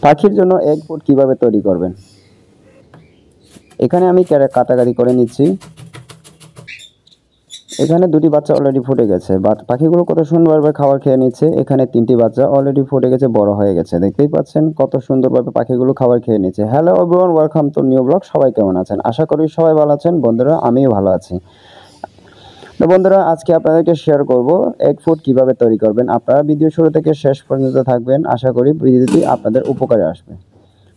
পাখির জন্য egg food কিভাবে তৈরি করবেন, এখানে আমি কাটাকাটি করে নিচ্ছি। এখানে দুটি বাচ্চা অলরেডি ফুটে গেছে, পাখিগুলো কত সুন্দরভাবে খাবার খেয়ে নিচ্ছে। এখানে তিনটি বাচ্চা অলরেডি ফুটে গেছে, বড় হয়ে গেছে, দেখতেই পাচ্ছেন কত সুন্দরভাবে পাখিগুলো খাবার খেয়ে নিচ্ছে। Hello everyone, welcome to new blog. সবাই কেমন আছেন? আশা করি সবাই ভালো আছেন। বন্ধুরা, আমিও ভালো আছি। তো বন্ধুরা, আজকে আপনাদেরকে শেয়ার করব এগ ফুড কিভাবে তৈরি করবেন। আপনারা ভিডিও শুরু থেকে শেষ পর্যন্ত থাকবেন, আশা করি ভিডিওটি আপনাদের উপকারে আসবে।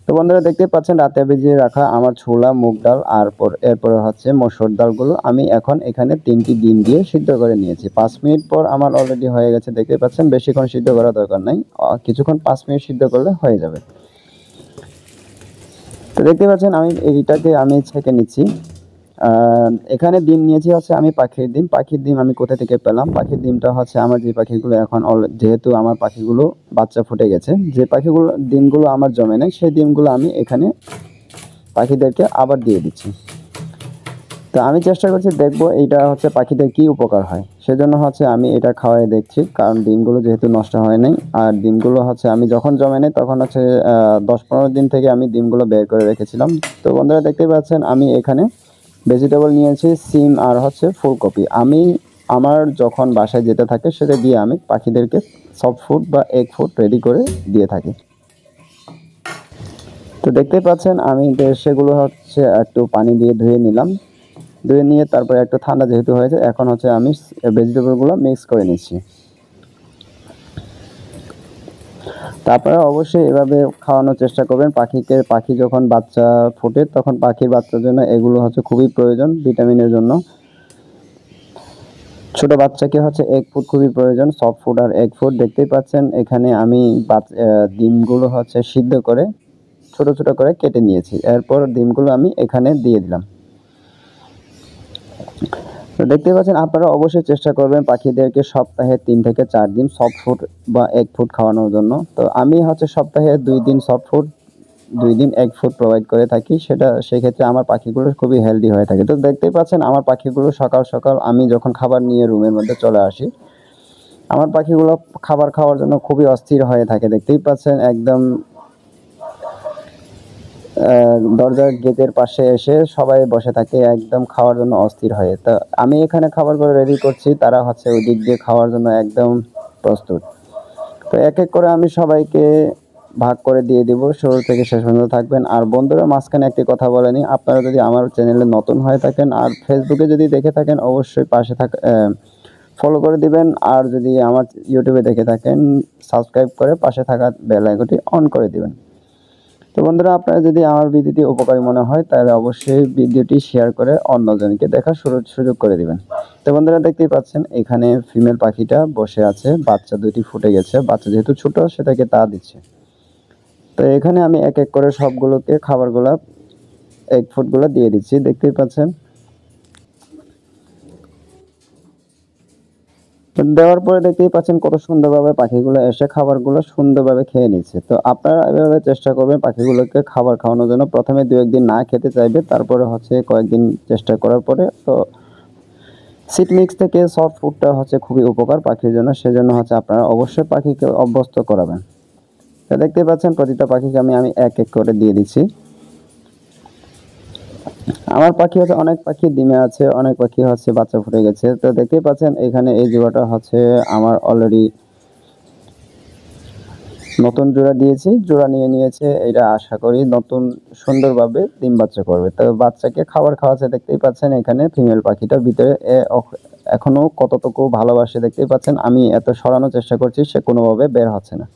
তো বন্ধুরা, দেখতে পাচ্ছেন রাতে ভিজিয়ে রাখা আমার ছোলা, মুগ ডাল আর এরপরে হচ্ছে মসুর ডালগুলো আমি এখন এখানে 3টি ডিম দিয়ে সিদ্ধ করে নিয়েছি। 5 মিনিট পর আমার অলরেডি হয়ে গেছে, দেখতে পাচ্ছেন। বেশিক্ষণ সিদ্ধ করা দরকার নাই, কিছুক্ষণ 5 মিনিট সিদ্ধ করলে হয়ে যাবে। তো দেখতে পাচ্ছেন আমি এইটাকে ছেঁকে নিচ্ছি। এখানে ডিম নিয়েছি হচ্ছে আমি পাখির ডিম আমি কোথা থেকে পেলাম? পাখির ডিমটা হচ্ছে আমার যে পাখিগুলো এখন যেহেতু আমার পাখিগুলো বাচ্চা ফুটে গেছে, যে পাখিগুলো ডিমগুলো আমার জমে নেই, সেই ডিমগুলো আমি এখানে পাখিদেরকে আবার দিয়ে দিচ্ছি। তো আমি চেষ্টা করছি, দেখবো এইটা হচ্ছে পাখিদের কি উপকার হয়, সেজন্য হচ্ছে আমি এটা খাওয়াই দেখছি। কারণ ডিমগুলো যেহেতু নষ্ট হয় নাই, আর ডিমগুলো হচ্ছে আমি যখন জমে নেই তখন হচ্ছে 10-15 দিন থেকে আমি ডিমগুলো বের করে রেখেছিলাম। তো বন্ধুরা, দেখতে পাচ্ছেন আমি এখানে ভেজিটেবল নিয়েছি, সিম আর হচ্ছে ফুলকপি। আমি আমার যখন বাসায় যেতে থাকে সেটা দিয়ে আমি পাখিদেরকে সফট ফুড বা এগ ফুড রেডি করে দিয়ে থাকি। তো দেখতে পাচ্ছেন আমি সেগুলো হচ্ছে একটু পানি দিয়ে ধুয়ে নিলাম। ধুয়ে নিয়ে তারপরে একটু ঠান্ডা যেহেতু হয়েছে, এখন হচ্ছে আমি ভেজিটেবলগুলো মিক্স করে নিচ্ছি। তারপরে অবশ্যই এভাবে খাওয়ানোর চেষ্টা করবেন পাখিকে। পাখি যখন বাচ্চা ফোটে তখন পাখির বাচ্চার জন্য এগুলো হচ্ছে খুবই প্রয়োজন ভিটামিনের জন্য। ছোট বাচ্চাকে হচ্ছে এগ ফুড খুবই প্রয়োজন, সফট ফুড আর এগ ফুড। দেখতেই পাচ্ছেন এখানে আমি ডিমগুলো হচ্ছে সিদ্ধ করে ছোট ছোট করে কেটে নিয়েছি। এরপর ডিমগুলো আমি এখানে দিয়ে দিলাম। তো দেখতে পাচ্ছেন আপনারা অবশ্যই চেষ্টা করবেন পাখিদেরকে সপ্তাহে 3 থেকে 4 দিন সফট ফুড বা এগ ফুড খাওয়ানোর জন্য। তো আমি হচ্ছে সপ্তাহে 2 দিন সফট ফুড, 2 দিন এগ ফুড প্রোভাইড করে থাকি। সেক্ষেত্রে আমার পাখিগুলো খুবই হেলদি হয়ে থাকে। তো দেখতেই পাচ্ছেন আমার পাখিগুলো সকাল সকাল আমি যখন খাবার নিয়ে রুমের মধ্যে চলে আসি, আমার পাখিগুলো খাবার খাওয়ার জন্য খুবই অস্থির হয়ে থাকে। দেখতেই পাচ্ছেন একদম দরজার গেটের পাশে এসে সবাই বসে থাকে একদম খাওয়ার জন্য অস্থির হয়ে। তো আমি এখানে খাবারগুলো রেডি করছি, তারা হচ্ছে ওই দিক দিয়ে খাওয়ার জন্য একদম প্রস্তুত। তো এক এক করে আমি সবাইকে ভাগ করে দিয়ে দিব, শুরু থেকে শেষ পর্যন্ত থাকবেন। আর বন্ধুরা, মাঝখানে একটি কথা বলে নিই, আপনারা যদি আমার চ্যানেলে নতুন হয়ে থাকেন আর ফেসবুকে যদি দেখে থাকেন অবশ্যই ফলো করে দিবেন। আর যদি আমার ইউটিউবে দেখে থাকেন সাবস্ক্রাইব করে পাশে থাকা বেল আইকনটি অন করে দিবেন। তো বন্ধুরা, আপনারা যদি আমার ভিডিওটি উপকারী মনে হয় তাহলে অবশ্যই ভিডিওটি শেয়ার করে অন্যজনকে দেখার সুযোগ করে দিবেন। তো বন্ধুরা, দেখতেই পাচ্ছেন এখানে ফিমেল পাখিটা বসে আছে, বাচ্চা দুটি ফুটে গেছে, বাচ্চা যেহেতু ছোট সেটাকে তা দিচ্ছে। তো এখানে আমি এক এক করে সবগুলোকে খাবারগুলো এগ ফুডগুলো দিয়ে দিচ্ছি, দেখতেই পাচ্ছেন। দেওয়ার পরে দেখতেই পাচ্ছেন কত সুন্দরভাবে পাখিগুলো এসে খাবারগুলো সুন্দরভাবে খেয়ে নিচ্ছে। তো আপনারা এভাবে চেষ্টা করবেন পাখিগুলোকে খাবার খাওয়ানোর জন্য। প্রথমে 2-1 দিন না খেতে চাইবে, তারপরে হচ্ছে কয়েকদিন চেষ্টা করার পরে তো সিড মিক্স থেকে সফট ফুডটা হচ্ছে খুবই উপকার পাখির জন্য, সেজন্য হচ্ছে আপনারা অবশ্যই পাখিকে অভ্যস্ত করাবেন। তো দেখতেই পাচ্ছেন প্রতিটা পাখিকে আমি এক এক করে দিয়ে দিচ্ছি। আমার পাখি হচ্ছে অনেক পাখি ডিমে আছে, অনেক পাখি হচ্ছে বাচ্চা ফুটে গেছে। তো দেখতেই পাচ্ছেন এখানে এই জোড়াটা হচ্ছে আমার অলরেডি নতুন জোড়া দিয়েছি, জোড়া নিয়ে নিয়েছে। এটা আশা করি নতুন সুন্দরভাবে ডিম বাচ্চা করবে। তো বাচ্চাকে খাবার খাওয়াচ্ছে, দেখতেই পাচ্ছেন এখানে ফিমেল পাখিটার ভিতরে এখনো কতটুকু ভালোবাসে দেখতেই পাচ্ছেন। আমি এত সরানোর চেষ্টা করছি, সে কোনোভাবে বের হচ্ছে না।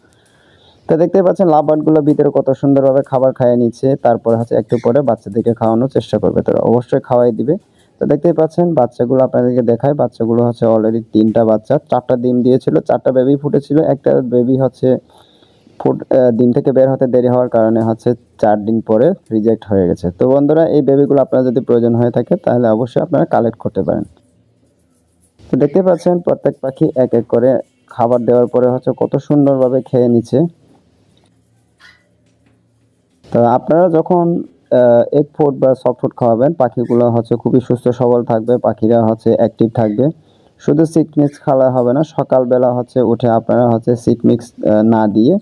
তো দেখতেই পাচ্ছেন লাভবার্ডগুলো ভিতরে কত সুন্দরভাবে খাবার খাইয়ে নিচ্ছে। তারপরে হচ্ছে একটু পরে বাচ্চাদেরকে খাওয়ানোর চেষ্টা করবে, তো অবশ্যই খাওয়াই দিবে। তো দেখতেই পাচ্ছেন বাচ্চাগুলো আপনাদেরকে দেখায়, বাচ্চাগুলো হচ্ছে অলরেডি 3টা বাচ্চা, 4টা ডিম দিয়েছিল, 4টা বেবি ফুটেছিল। একটা বেবি হচ্ছে ডিম থেকে বের হতে দেরি হওয়ার কারণে হচ্ছে 4 দিন পরে রিজেক্ট হয়ে গেছে। তো বন্ধুরা, এই বেবিগুলো আপনারা যদি প্রয়োজন হয়ে থাকে তাহলে অবশ্যই আপনারা কালেক্ট করতে পারেন। তো দেখতে পাচ্ছেন প্রত্যেক পাখি এক এক করে খাবার দেওয়ার পরে হচ্ছে কত সুন্দরভাবে খেয়ে নিচ্ছে। তো আপনারা যখন এগ ফুড বা সফট ফুড খাওয়াবেন, পাখিগুলো হচ্ছে খুবই সুস্থ সবল থাকবে, পাখিরা হচ্ছে অ্যাক্টিভ থাকবে। শুধু সিড মিক্স খাওয়া হবে না, সকালবেলা হচ্ছে উঠে আপনারা হচ্ছে সিড মিক্স না দিয়ে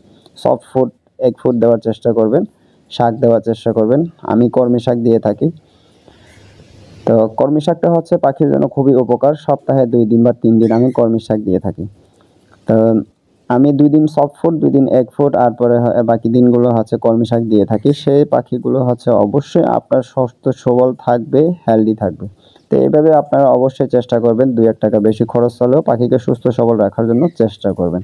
সফট ফুড এক ফুট দেওয়ার চেষ্টা করবেন, শাক দেওয়ার চেষ্টা করবেন। আমি কলমি শাক দিয়ে থাকি। তো কলমি শাকটা হচ্ছে পাখির জন্য খুবই উপকার। সপ্তাহে 2 দিন বা 3 দিন আমি কলমি শাক দিয়ে থাকি। তো আমি 2 দিন সফট ফুড, 2 দিন এগ ফুড, আর পরে বাকি দিনগুলো হচ্ছে কলমি শাক দিয়ে থাকি। সেই পাখিগুলো হচ্ছে অবশ্যই আপনার সুস্থ সবল থাকবে, হেলদি থাকবে। তো এইভাবে আপনারা অবশ্যই চেষ্টা করবেন, 2-1 টাকা বেশি খরচ হলেও পাখিকে সুস্থ সবল রাখার জন্য চেষ্টা করবেন।